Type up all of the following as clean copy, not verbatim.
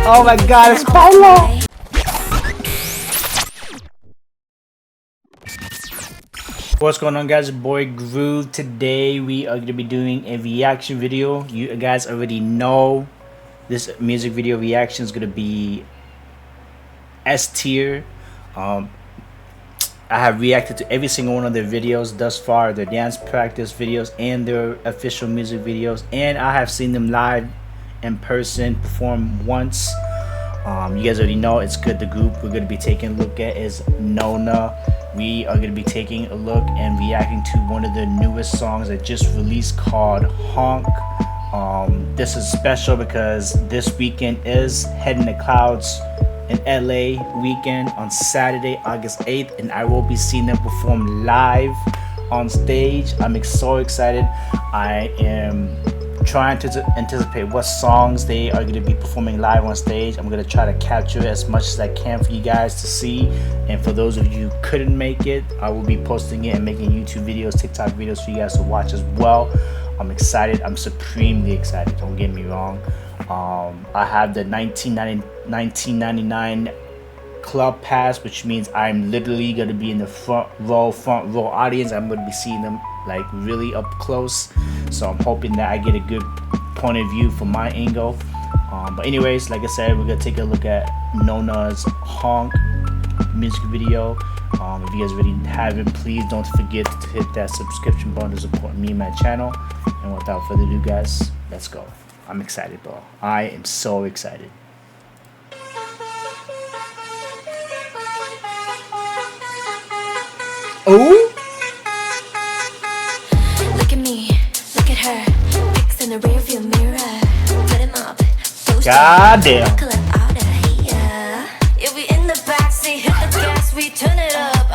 Oh my god, it's Paulo! What's going on, guys? Your boy Groove. Today we are going to be doing a reaction video. You guys already know this music video reaction is going to be S tier. I have reacted to every single one of their videos thus far, their dance practice videos and their official music videos, and I have seen them live in person perform once. You guys already know it's good. The group we're going to be taking a look at is Nona. We are going to be taking a look and reacting to one of their newest songs that just released called Honk. This is special because this weekend is Head in the Clouds in LA weekend on Saturday, August 8th, and I will be seeing them perform live on stage. I'm so excited. I am trying to anticipate what songs they are going to be performing live on stage. I'm going to try to capture as much as I can for you guys to see, and for those of you who couldn't make it, I will be posting it and making YouTube videos, TikTok videos for you guys to watch as well. I'm excited. I'm supremely excited, don't get me wrong. I have the 1999 club pass, which means I'm literally going to be in the front row audience. I'm going to be seeing them like really up close, so I'm hoping that I get a good point of view from my angle. But anyways, like I said, we're gonna take a look at Nona's Honk music video. If you guys already haven't, please don't forget to hit that subscription button to support me and my channel. And without further ado, guys, let's go. I'm excited, bro. I am so excited. Oh, in the rearview mirror, put him up. God damn. Yeah, we in the backseat, hit the gas, we turn it up.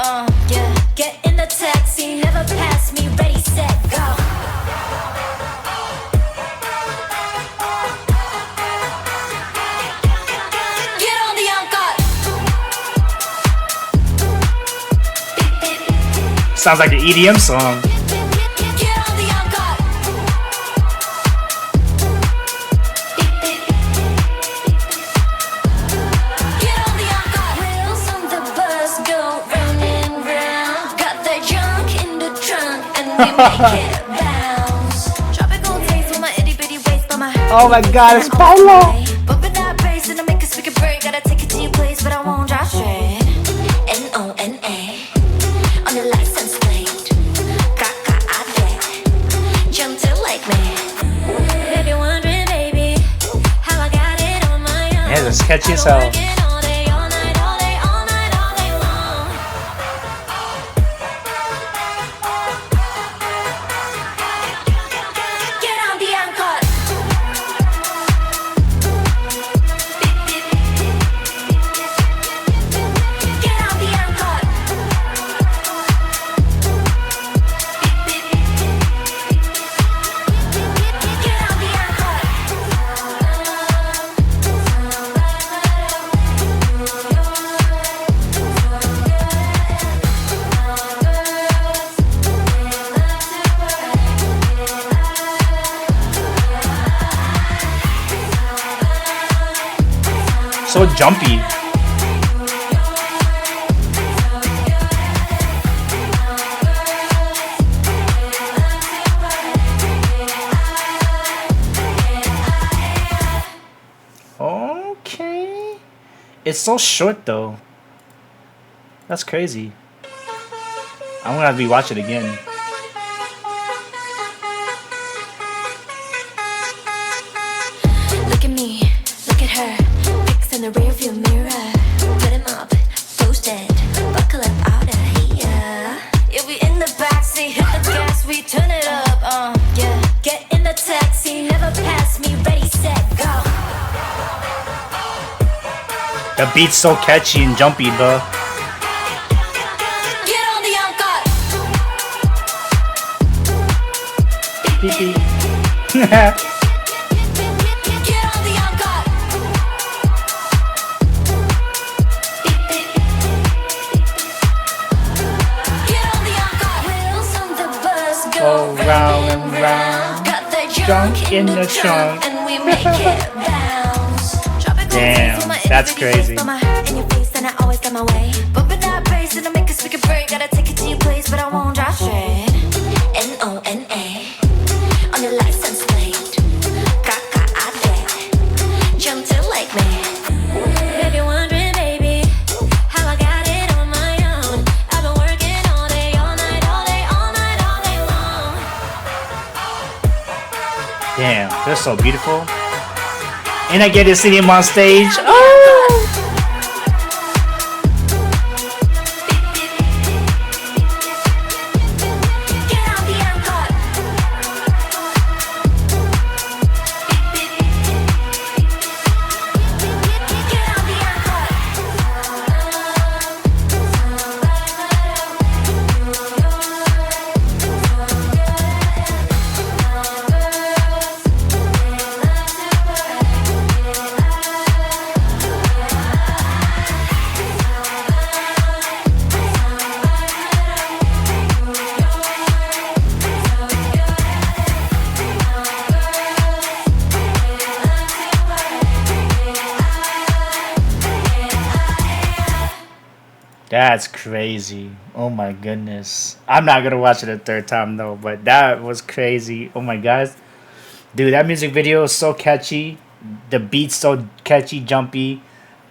Yeah, get in the taxi, never pass me, ready, set, go. Get on the Honk. Sounds like an EDM song. Oh my god, it's Paulo! But with that bass and I make a speaker break, gotta take it to your place, but I won't drive straight. N-O-N-A on the license plate. Kaka-ade, jump to like me. If you're wondering, baby, how I got it on my own. Yeah, it's catchy as hell. So jumpy. Okay. It's so short though. That's crazy. I'm gonna have to rewatch it again. Look at me, look at her. In the rearview mirror, put him up, posted, buckle up out of here. Yeah, we in the backseat, hit the gas, we turn it up. Yeah, get in the taxi, never pass me, ready, set, go. The beat's so catchy and jumpy, bro. Get on the Honk. Beep beep. Go round and round. Got the junk in the trunk, and we make it bounce. Drop it. Damn, that's crazy. In your face, and I always got my way. Bumping that bass and I make a speaker break. Gotta take it to your place, but I won't drive straight. Nona on your license plate. Kaka ade, jump to like me. If you're wondering, baby, how I got it on my own, I've been working all day, all night, all day, all night, all day long. Damn, they're so beautiful. And I get to see him on stage. Oh! Get on the encore. Get on the That's crazy. Oh my goodness. I'm not gonna watch it a third time though, but that was crazy. Oh my god. Dude, that music video is so catchy. The beat's so catchy, jumpy.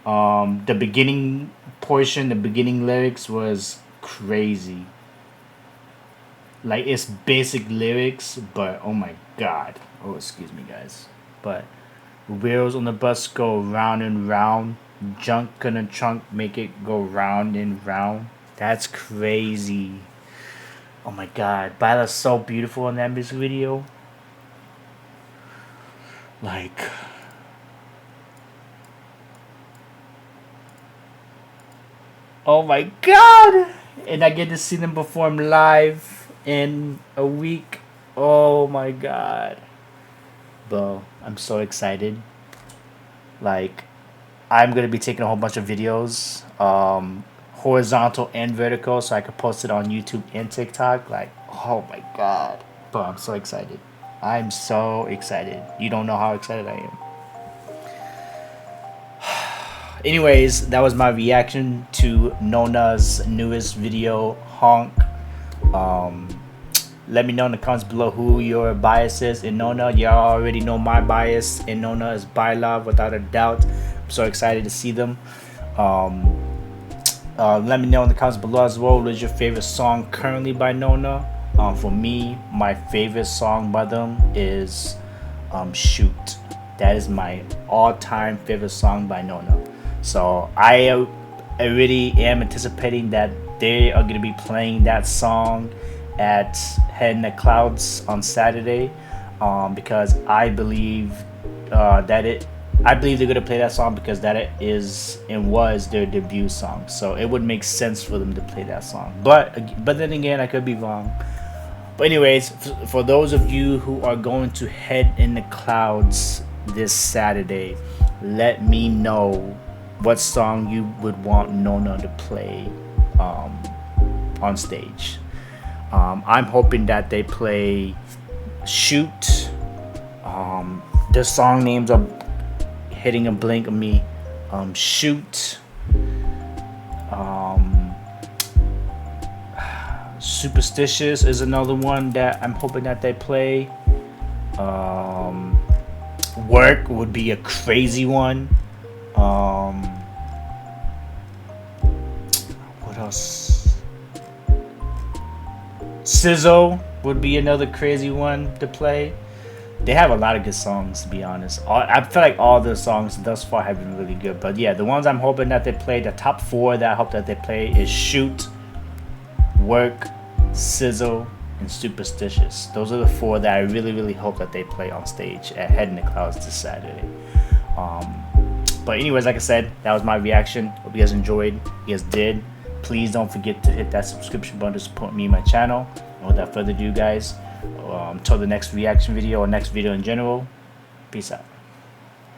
The beginning portion, the beginning lyrics was crazy. Like it's basic lyrics, but oh my god. Oh, excuse me guys. But wheels on the bus go round and round. Junk in a trunk make it go round and round. That's crazy. Oh my god. Baila's so beautiful in that music video. Like, oh my god. And I get to see them perform live in a week. Oh my god. Bro, I'm so excited. Like, I'm gonna be taking a whole bunch of videos, horizontal and vertical, so I could post it on YouTube and TikTok. Like, oh my god, bro, I'm so excited. I'm so excited. You don't know how excited I am. Anyways, that was my reaction to Nona's newest video, Honk. Let me know in the comments below who your bias is in Nona. Y'all already know my bias in Nona is Baila, without a doubt. I'm so excited to see them. Let me know in the comments below as well, what is your favorite song currently by Nona. For me, my favorite song by them is Shoot. That is my all-time favorite song by Nona. So I really am anticipating that they are going to be playing that song at Head in the Clouds on Saturday, because I believe they're gonna play that song because that is and was their debut song. So it would make sense for them to play that song. But then again, I could be wrong. But anyways, for those of you who are going to Head in the Clouds this Saturday, let me know what song you would want Nona to play on stage. I'm hoping that they play Shoot. The song names are hitting a blink of me. Shoot. Superstitious is another one that I'm hoping that they play. Work would be a crazy one. What else? Sizzle would be another crazy one to play. They have a lot of good songs, to be honest. I feel like all the songs thus far have been really good. But yeah, the ones I'm hoping that they play, the top 4 that I hope that they play is Shoot, Work, Sizzle, and Superstitious. Those are the 4 that I really, really hope that they play on stage at Head in the Clouds this Saturday. But anyways, like I said, that was my reaction. Hope you guys enjoyed. If you guys did, please don't forget to hit that subscription button to support me and my channel. And without further ado, guys, until the next reaction video or next video in general, peace out.